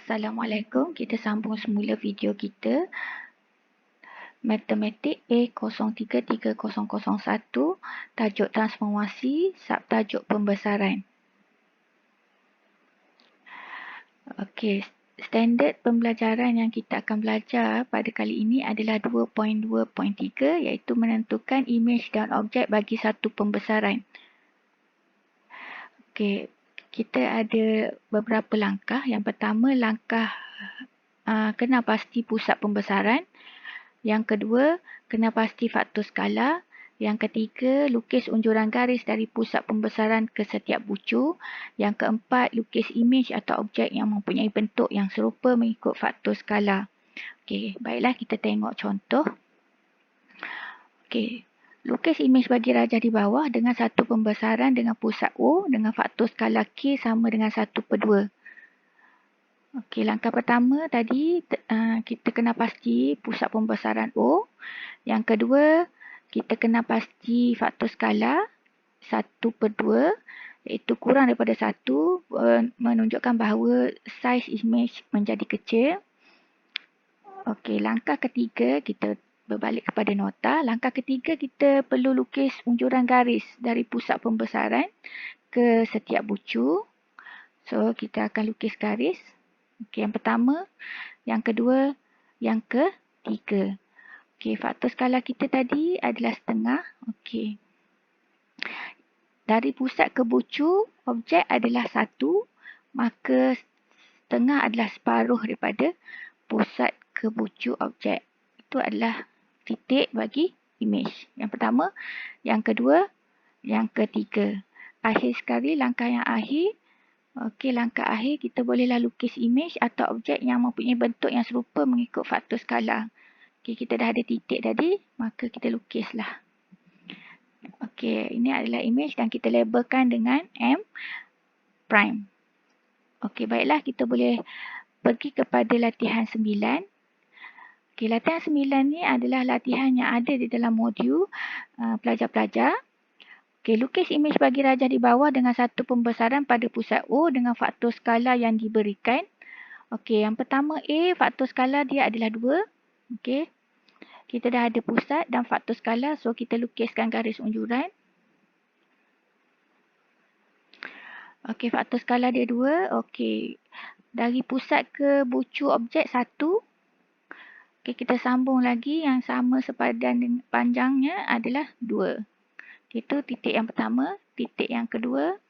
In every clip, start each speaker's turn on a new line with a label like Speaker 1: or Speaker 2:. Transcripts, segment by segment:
Speaker 1: Assalamualaikum, kita sambung semula video kita. Matematik A033001, tajuk transformasi, subtajuk pembesaran. Okey, standard pembelajaran yang kita akan belajar pada kali ini adalah 2.2.3 iaitu menentukan imej dan objek bagi satu pembesaran. Okey, kita ada beberapa langkah. Yang pertama, langkah kenal pasti pusat pembesaran. Yang kedua, kenal pasti faktor skala. Yang ketiga, lukis unjuran garis dari pusat pembesaran ke setiap bucu. Yang keempat, lukis imej atau objek yang mempunyai bentuk yang serupa mengikut faktor skala. Okey, baiklah kita tengok contoh. Okey, lukis imej bagi rajah di bawah dengan satu pembesaran dengan pusat O dengan faktor skala K sama dengan 1/2. Okey, langkah pertama tadi kita kena pasti pusat pembesaran O. Yang kedua, kita kena pasti faktor skala 1/2 iaitu kurang daripada 1 menunjukkan bahawa saiz imej menjadi kecil. Okey, langkah ketiga kita berbalik kepada nota. Langkah ketiga kita perlu lukis unjuran garis dari pusat pembesaran ke setiap bucu. So, kita akan lukis garis. Okey, yang pertama, yang kedua, yang ketiga. Okey, faktor skala kita tadi adalah setengah. Okey. Dari pusat ke bucu, objek adalah 1, maka setengah adalah separuh daripada pusat ke bucu objek. Itu adalah titik bagi imej. Yang pertama, yang kedua, yang ketiga. Akhir sekali, langkah yang akhir. Okey, langkah akhir kita bolehlah lukis imej atau objek yang mempunyai bentuk yang serupa mengikut faktor skala. Okey, kita dah ada titik tadi, maka kita lukislah. Okey, ini adalah imej dan kita labelkan dengan M prime. Okey, baiklah kita boleh pergi kepada latihan 9. Okey, latihan 9 ni adalah latihan yang ada di dalam modul pelajar-pelajar. Okey, lukis imej bagi rajah di bawah dengan satu pembesaran pada pusat O dengan faktor skala yang diberikan. Okey, yang pertama A, faktor skala dia adalah 2. Okey. Kita dah ada pusat dan faktor skala, so kita lukiskan garis unjuran. Okey, faktor skala dia 2. Okey. Dari pusat ke bucu objek 1. Okey, kita sambung lagi yang sama sepadan dengan panjangnya adalah 2. Itu titik yang pertama, titik yang kedua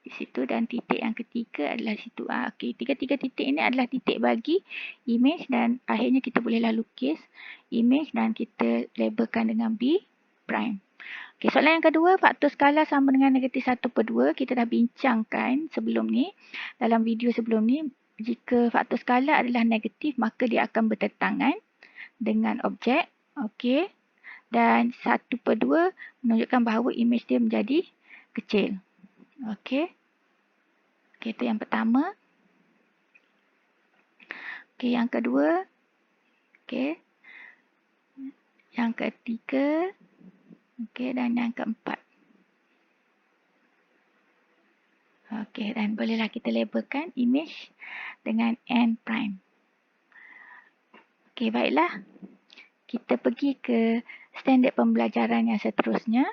Speaker 1: di situ dan titik yang ketiga adalah situ. Okey, tiga-tiga titik ini adalah titik bagi imej dan akhirnya kita bolehlah lukis imej dan kita labelkan dengan B prime. Okey, soalan yang kedua, faktor skala sama dengan negatif 1/2. Kita dah bincangkan sebelum ni, dalam video sebelum ni, jika faktor skala adalah negatif, maka dia akan bertentangan dengan objek. Okey, dan 1/2 menunjukkan bahawa imej dia menjadi kecil. Okey. Okey, itu yang pertama. Okey, yang kedua. Okey. Yang ketiga. Okey, dan yang keempat. Okey, dan bolehlah kita labelkan imej dengan N prime. Okey, baiklah. Kita pergi ke standard pembelajaran yang seterusnya.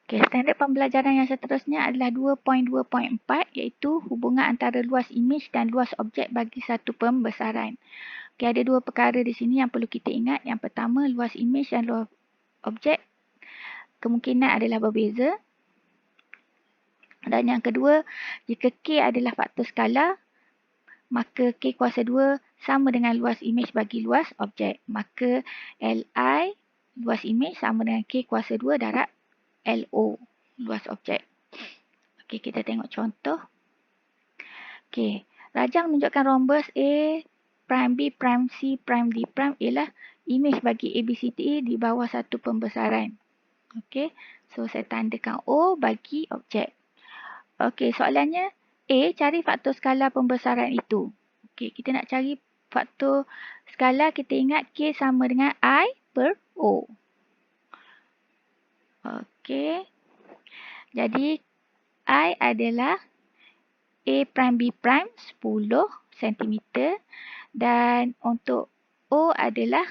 Speaker 1: Okey, standard pembelajaran yang seterusnya adalah 2.2.4 iaitu hubungan antara luas imej dan luas objek bagi satu pembesaran. Okey, ada dua perkara di sini yang perlu kita ingat. Yang pertama, luas imej dan luas objek kemungkinan adalah berbeza. Dan yang kedua, jika K adalah faktor skala, maka K kuasa 2 sama dengan luas imej bagi luas objek. Maka Li, luas imej sama dengan K kuasa 2 darab LO, luas objek. Okey, kita tengok contoh. Okey, rajah menunjukkan rhombus A prime B prime C prime D prime ialah imej bagi ABCDE di bawah satu pembesaran. Okey, so saya tandakan O bagi objek. Okey, soalannya A, cari faktor skala pembesaran itu. Okey, kita nak cari faktor skala, kita ingat K sama dengan I per O. Okey. Jadi I adalah A prime B prime 10 cm dan untuk O adalah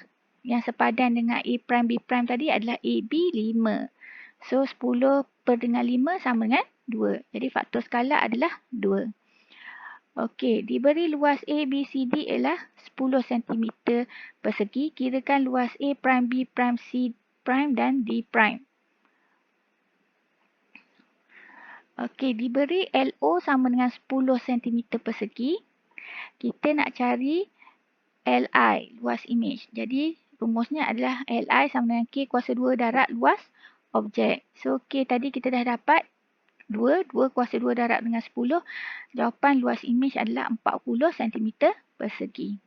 Speaker 1: yang sepadan dengan A prime B prime tadi adalah AB 5. So 10 per dengan 5 sama dengan 2. Jadi faktor skala adalah 2. Okey, diberi luas A, B, C, D ialah 10 cm persegi. Kirakan luas A prime, B prime, C prime dan D prime. Okey, diberi LO sama dengan 10 cm persegi. Kita nak cari LI, luas imej. Jadi, rumusnya adalah LI sama dengan K kuasa 2 darab luas objek. So, K tadi kita dah dapat 2. 2 kuasa 2 darab dengan 10. Jawapan luas imej adalah 40 cm persegi.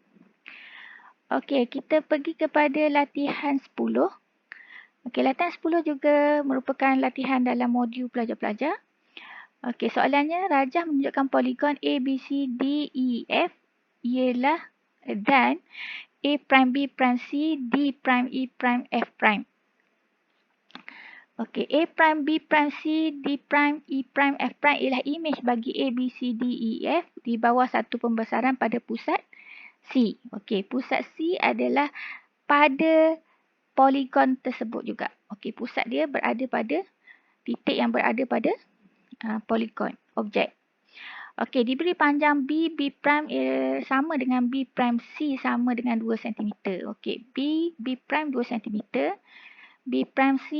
Speaker 1: Okey, kita pergi kepada latihan 10. Okey, latihan 10 juga merupakan latihan dalam modul pelajar-pelajar. Okey, soalannya rajah menunjukkan poligon A, B, C, D, E, F ialah dan A prime, B prime, C, D prime, E prime, F prime. Okey, A prime, B prime, C, D prime, E prime, F prime ialah imej bagi A, B, C, D, E, F di bawah satu pembesaran pada pusat C. Okey, pusat C adalah pada poligon tersebut juga. Okey, pusat dia berada pada titik yang berada pada poligon, objek. Okey, diberi panjang B, B prime sama dengan B prime C sama dengan 2 cm. Okey, B, B prime 2 cm. B prime C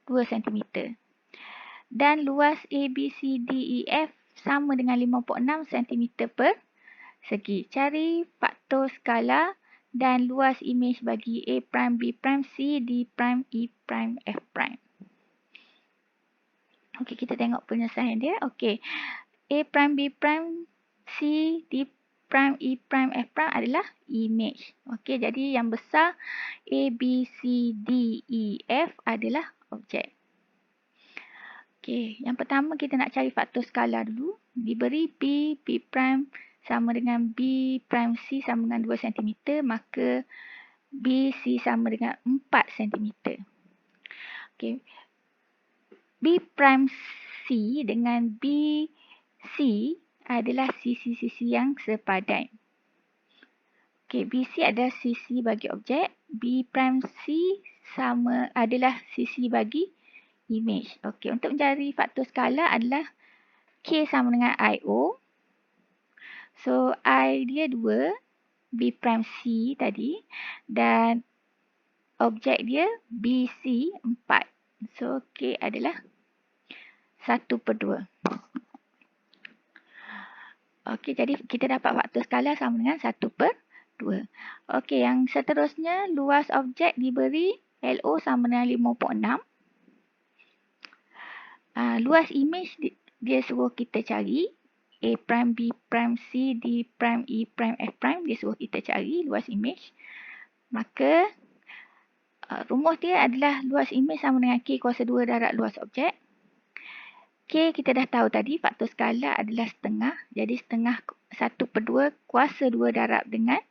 Speaker 1: 2 cm. Dan luas A, B, C, D, E, F sama dengan 56 cm per segi. Cari faktor skala dan luas imej bagi A prime, B prime, C, D prime, E prime, F prime. Okey, kita tengok penyelesaian dia. Okey, A prime, B prime, C, D prime, E prime, F prime adalah imej. Okey, jadi yang besar A, B, C, D, E, F adalah objek. Okey, yang pertama kita nak cari faktor skala dulu. Diberi B, B prime sama dengan B prime C sama dengan 2 cm, maka B, C sama dengan 4 cm. Okey, B prime C dengan B, C adalah sisi-sisi yang sepadan. Okey, BC adalah sisi bagi objek. B prime C sama adalah sisi bagi imej. Okey, untuk mencari faktor skala adalah K sama dengan IO. So, I dia 2, B prime C tadi. Dan objek dia BC 4. So, K adalah 1/2. Okey, jadi kita dapat faktor skala sama dengan 1/2. Okey, yang seterusnya luas objek diberi LO sama dengan 56. Luas imej dia suruh kita cari A prime, B prime, C, D prime, E prime, F prime. Dia suruh kita cari luas imej. Maka rumus dia adalah luas imej sama dengan K kuasa 2 darab luas objek. K kita dah tahu tadi faktor skala adalah setengah. Jadi setengah 1/2 kuasa 2 darab dengan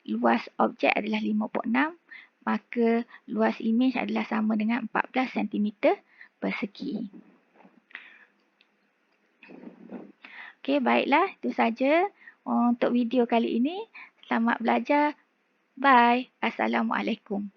Speaker 1: luas objek adalah 56. Maka luas imej adalah sama dengan 14 cm persegi. Okey, baiklah. Itu saja untuk video kali ini. Selamat belajar. Bye. Assalamualaikum.